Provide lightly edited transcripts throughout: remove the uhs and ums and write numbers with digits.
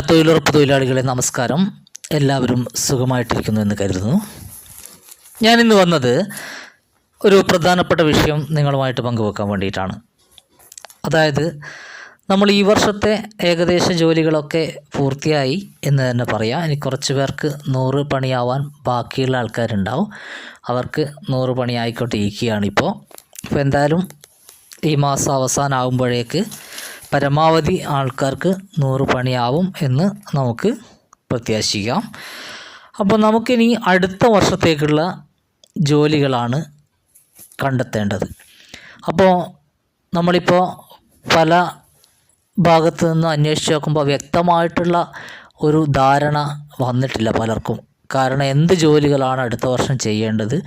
തൊഴിലുറപ്പ് തൊഴിലാളികളെ നമസ്കാരം. എല്ലാവരും സുഖമായിട്ടിരിക്കുന്നു എന്ന് കരുതുന്നു. ഞാനിന്ന് വന്നത് ഒരു പ്രധാനപ്പെട്ട വിഷയം നിങ്ങളുമായിട്ട് പങ്കുവെക്കാൻ വേണ്ടിയിട്ടാണ്. അതായത് നമ്മൾ ഈ വർഷത്തെ ഏകദേശ ജോലികളൊക്കെ പൂർത്തിയായി എന്ന് തന്നെ പറയാം. ഇനി കുറച്ച് പേർക്ക് 100 പണിയാവാൻ ബാക്കിയുള്ള ആൾക്കാരുണ്ടാവും. അവർക്ക് 100 പണി ആയിക്കൊണ്ടിരിക്കുകയാണിപ്പോൾ. അപ്പോൾ എന്തായാലും ഈ മാസം അവസാനമാകുമ്പോഴേക്ക് പരമാവധി ആൾക്കാർക്ക് 100 പണിയാവും എന്ന് നമുക്ക് പ്രത്യാശിക്കാം. അപ്പോൾ നമുക്കിനി അടുത്ത വർഷത്തേക്കുള്ള ജോലികളാണ് കണ്ടെത്തേണ്ടത്. അപ്പോൾ നമ്മളിപ്പോൾ പല ഭാഗത്തു നിന്ന് അന്വേഷിച്ച് നോക്കുമ്പോൾ വ്യക്തമായിട്ടുള്ള ഒരു ധാരണ വന്നിട്ടില്ല പലർക്കും. കാരണം എന്ത് ജോലികളാണ് അടുത്ത വർഷം ചെയ്യേണ്ടത്,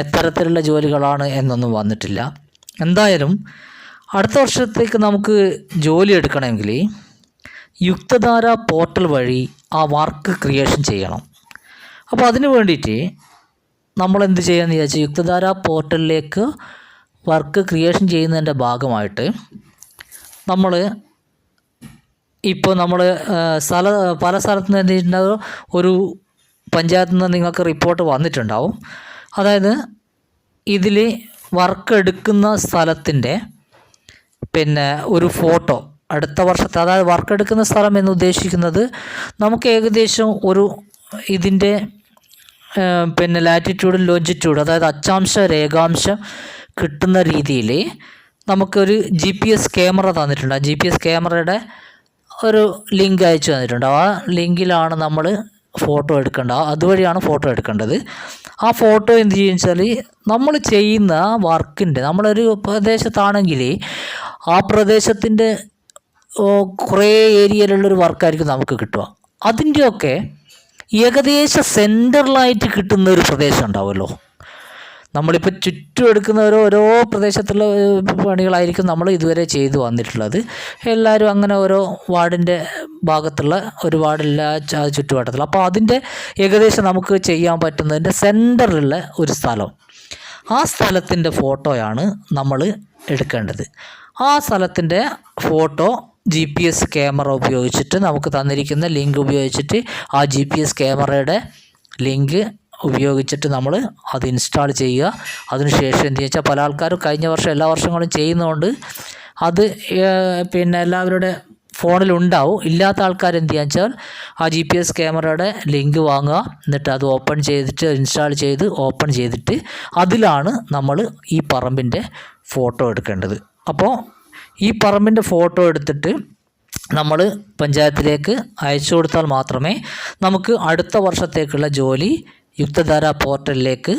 എത്തരത്തിലുള്ള ജോലികളാണ് എന്നൊന്നും വന്നിട്ടില്ല. എന്തായാലും അടുത്ത വർഷത്തേക്ക് നമുക്ക് ജോലി എടുക്കണമെങ്കിൽ യുക്തധാര പോർട്ടൽ വഴി ആ വർക്ക് ക്രിയേഷൻ ചെയ്യണം. അപ്പോൾ അതിന് വേണ്ടിയിട്ട് നമ്മൾ എന്ത് ചെയ്യാമെന്ന് വിചാരിച്ചാൽ, യുക്തധാര പോർട്ടലിലേക്ക് വർക്ക് ക്രിയേഷൻ ചെയ്യുന്നതിൻ്റെ ഭാഗമായിട്ട് നമ്മൾ പല സ്ഥലത്തു നിന്ന് എന്തിട്ടുണ്ടാകും, ഒരു പഞ്ചായത്തിൽ നിന്ന് നിങ്ങൾക്ക് റിപ്പോർട്ട് വന്നിട്ടുണ്ടാവും. അതായത് ഇതിൽ വർക്ക് എടുക്കുന്ന സ്ഥലത്തിൻ്റെ ഒരു ഫോട്ടോ അടുത്ത വർഷത്തെ, അതായത് വർക്ക് എടുക്കുന്ന സ്ഥലം എന്ന് ഉദ്ദേശിക്കുന്നത് നമുക്ക് ഏകദേശം ഒരു ഇതിൻ്റെ ലാറ്റിറ്റ്യൂഡും ലോഞ്ചിറ്റ്യൂഡും, അതായത് അക്ഷാംശ രേഖാംശം കിട്ടുന്ന രീതിയിൽ നമുക്കൊരു GPS ക്യാമറ തന്നിട്ടുണ്ട്. ആ GPS ക്യാമറയുടെ ഒരു ലിങ്ക് അയച്ചു തന്നിട്ടുണ്ട്. ആ ലിങ്കിലാണ് നമ്മൾ ഫോട്ടോ എടുക്കേണ്ടത്. അതുവഴിയാണ് ഫോട്ടോ എടുക്കേണ്ടത്. ആ ഫോട്ടോ എന്ത് ചെയ്യുമെന്ന് വെച്ചാൽ, നമ്മൾ ചെയ്യുന്ന വർക്കിൻ്റെ, നമ്മളൊരു പ്രദേശത്താണെങ്കിൽ ആ പ്രദേശത്തിൻ്റെ കുറേ ഏരിയയിലുള്ളൊരു വർക്കായിരിക്കും നമുക്ക് കിട്ടുക. അതിൻ്റെയൊക്കെ ഏകദേശം സെൻറ്ററിലായിട്ട് കിട്ടുന്ന ഒരു പ്രദേശം ഉണ്ടാവുമല്ലോ. നമ്മളിപ്പോൾ ചുറ്റും എടുക്കുന്ന ഓരോ പ്രദേശത്തുള്ള പണികളായിരിക്കും നമ്മൾ ഇതുവരെ ചെയ്തു വന്നിട്ടുള്ളത്. എല്ലാവരും അങ്ങനെ ഓരോ വാർഡിൻ്റെ ഭാഗത്തുള്ള ഒരു വാർഡില്ല ചുറ്റുവട്ടത്തിൽ. അപ്പോൾ അതിൻ്റെ ഏകദേശം നമുക്ക് ചെയ്യാൻ പറ്റുന്നതിൻ്റെ സെൻറ്ററിലുള്ള ഒരു സ്ഥലം, ആ സ്ഥലത്തിൻ്റെ ഫോട്ടോയാണ് നമ്മൾ എടുക്കേണ്ടത്. ആ സ്ഥലത്തിൻ്റെ ഫോട്ടോ GPS ക്യാമറ ഉപയോഗിച്ചിട്ട്, നമുക്ക് തന്നിരിക്കുന്ന ലിങ്ക് ഉപയോഗിച്ചിട്ട്, ആ GPS ക്യാമറയുടെ ലിങ്ക് ഉപയോഗിച്ചിട്ട് നമ്മൾ അത് ഇൻസ്റ്റാൾ ചെയ്യുക. അതിനുശേഷം എന്ത് വെച്ചാൽ, പല ആൾക്കാരും കഴിഞ്ഞ വർഷം എല്ലാ വർഷങ്ങളും ചെയ്യുന്നതുകൊണ്ട് അത് എല്ലാവരുടെ ഫോണിലുണ്ടാവും. ഇല്ലാത്ത ആൾക്കാർ എന്ത് ചെയ്യുക വെച്ചാൽ, ആ GPS ക്യാമറയുടെ ലിങ്ക് വാങ്ങുക, എന്നിട്ട് അത് ഓപ്പൺ ചെയ്തിട്ട് ഇൻസ്റ്റാൾ ചെയ്ത് ഓപ്പൺ ചെയ്തിട്ട് അതിലാണ് നമ്മൾ ഈ പറമ്പിൻ്റെ ഫോട്ടോ എടുക്കേണ്ടത്. അപ്പോൾ ഈ പറമ്പിൻ്റെ ഫോട്ടോ എടുത്തിട്ട് നമ്മൾ പഞ്ചായത്തിലേക്ക് അയച്ചു കൊടുത്താൽ മാത്രമേ നമുക്ക് അടുത്ത വർഷത്തേക്കുള്ള ജോലി യുക്തധാര പോർട്ടലിലേക്ക്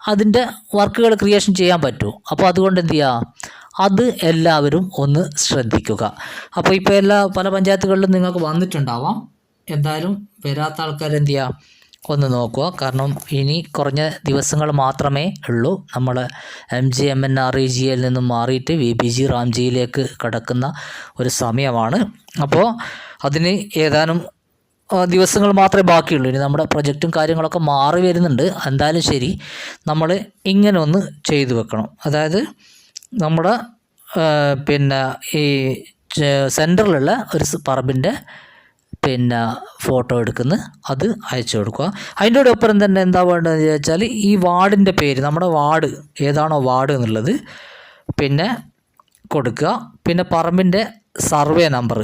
അതിൻ്റെ വർക്കുകൾ ക്രിയേഷൻ ചെയ്യാൻ പറ്റൂ. അപ്പോൾ അതുകൊണ്ട് എന്ത് ചെയ്യുക, അത് എല്ലാവരും ഒന്ന് ശ്രദ്ധിക്കുക. അപ്പോൾ ഇപ്പോൾ പല പഞ്ചായത്തുകളിലും നിങ്ങൾക്ക് വന്നിട്ടുണ്ടാവാം. എന്തായാലും വരാത്ത ആൾക്കാർ എന്ത് ചെയ്യുക, ഒന്ന് നോക്കുക. കാരണം ഇനി കുറഞ്ഞ ദിവസങ്ങൾ മാത്രമേ ഉള്ളൂ. നമ്മൾ MGMNREGA നിന്നും മാറിയിട്ട് VBG റാംജിയിലേക്ക് കടക്കുന്ന ഒരു സമയമാണ്. അപ്പോൾ അതിന് ഏതാനും ദിവസങ്ങൾ മാത്രമേ ബാക്കിയുള്ളൂ. ഇനി നമ്മുടെ പ്രൊജക്റ്റും കാര്യങ്ങളൊക്കെ മാറി വരുന്നുണ്ട്. എന്തായാലും ശരി, നമ്മൾ ഇങ്ങനെ ഒന്ന് ചെയ്തു വെക്കണം. അതായത് നമ്മുടെ ഈ സെൻറ്ററിലുള്ള ഒരു പറമ്പിൻ്റെ ഫോട്ടോ എടുക്കുന്ന അത് അയച്ചു കൊടുക്കുക. അതിൻ്റെ ഒപ്പം തന്നെ എന്താ വേണ്ടതെന്ന് ചോദിച്ചാൽ, ഈ വാർഡിൻ്റെ പേര്, നമ്മുടെ വാർഡ് ഏതാണോ വാർഡ് എന്നുള്ളത് കൊടുക്കുക. പിന്നെ പറമ്പിൻ്റെ സർവേ നമ്പർ,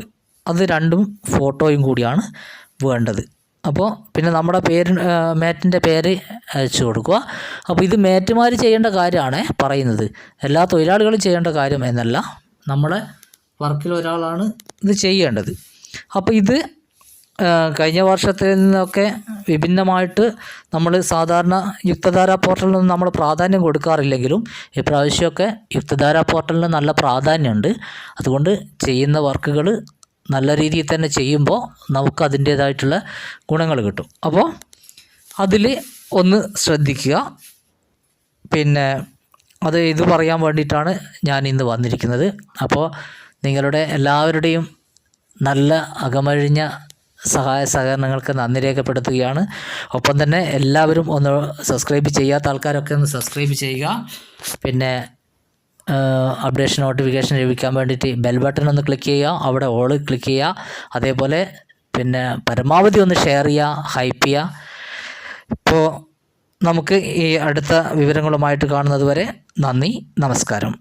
അത് രണ്ടും ഫോട്ടോയും കൂടിയാണ് വേണ്ടത്. അപ്പോൾ നമ്മുടെ മേറ്റിൻ്റെ പേര് അയച്ചു കൊടുക്കുക. അപ്പോൾ ഇത് മേറ്റുമാർ ചെയ്യേണ്ട കാര്യമാണ് പറയുന്നത്, എല്ലാ തൊഴിലാളികളും ചെയ്യേണ്ട കാര്യം എന്നല്ല, നമ്മളെ വർക്കിൽ ഒരാളാണ് ഇത് ചെയ്യേണ്ടത്. അപ്പോൾ ഇത് കഴിഞ്ഞ വർഷത്തിൽ നിന്നൊക്കെ വിഭിന്നമായിട്ട് നമ്മൾ സാധാരണ യുക്തധാര പോർട്ടലിൽ നിന്ന് നമ്മൾ പ്രാധാന്യം കൊടുക്കാറില്ലെങ്കിലും ഇപ്രാവശ്യമൊക്കെ യുക്തധാര പോർട്ടലിന് നല്ല പ്രാധാന്യമുണ്ട്. അതുകൊണ്ട് ചെയ്യുന്ന വർക്കുകൾ നല്ല രീതിയിൽ തന്നെ ചെയ്യുമ്പോൾ നമുക്ക് അതിൻ്റേതായിട്ടുള്ള ഗുണങ്ങൾ കിട്ടും. അപ്പോൾ അതിൽ ഒന്ന് ശ്രദ്ധിക്കുക. അത് ഇത് പറയാൻ വേണ്ടിയിട്ടാണ് ഞാൻ ഇന്ന് വന്നിരിക്കുന്നത്. അപ്പോൾ നിങ്ങളുടെ എല്ലാവരുടെയും നല്ല അകമഴിഞ്ഞ സഹായ സഹകരണങ്ങൾക്ക് നന്ദി രേഖപ്പെടുത്തുകയാണ്. ഒപ്പം തന്നെ എല്ലാവരും ഒന്ന് സബ്സ്ക്രൈബ് ചെയ്യാത്ത ആൾക്കാരൊക്കെ ഒന്ന് സബ്സ്ക്രൈബ് ചെയ്യുക. അപ്ഡേഷൻ നോട്ടിഫിക്കേഷൻ ലഭിക്കാൻ വേണ്ടിയിട്ട് ബെൽ ബട്ടൺ ഒന്ന് ക്ലിക്ക് ചെയ്യുക, അവിടെ ഓൾ ക്ലിക്ക് ചെയ്യുക. അതേപോലെ പിന്നെ പരമാവധി ഒന്ന് ഷെയർ ചെയ്യുക, ഹൈപ്പ് ചെയ്യുക. ഇപ്പോൾ നമുക്ക് ഈ അടുത്ത വിവരങ്ങളുമായിട്ട് കാണുന്നത് വരെ നന്ദി, നമസ്കാരം.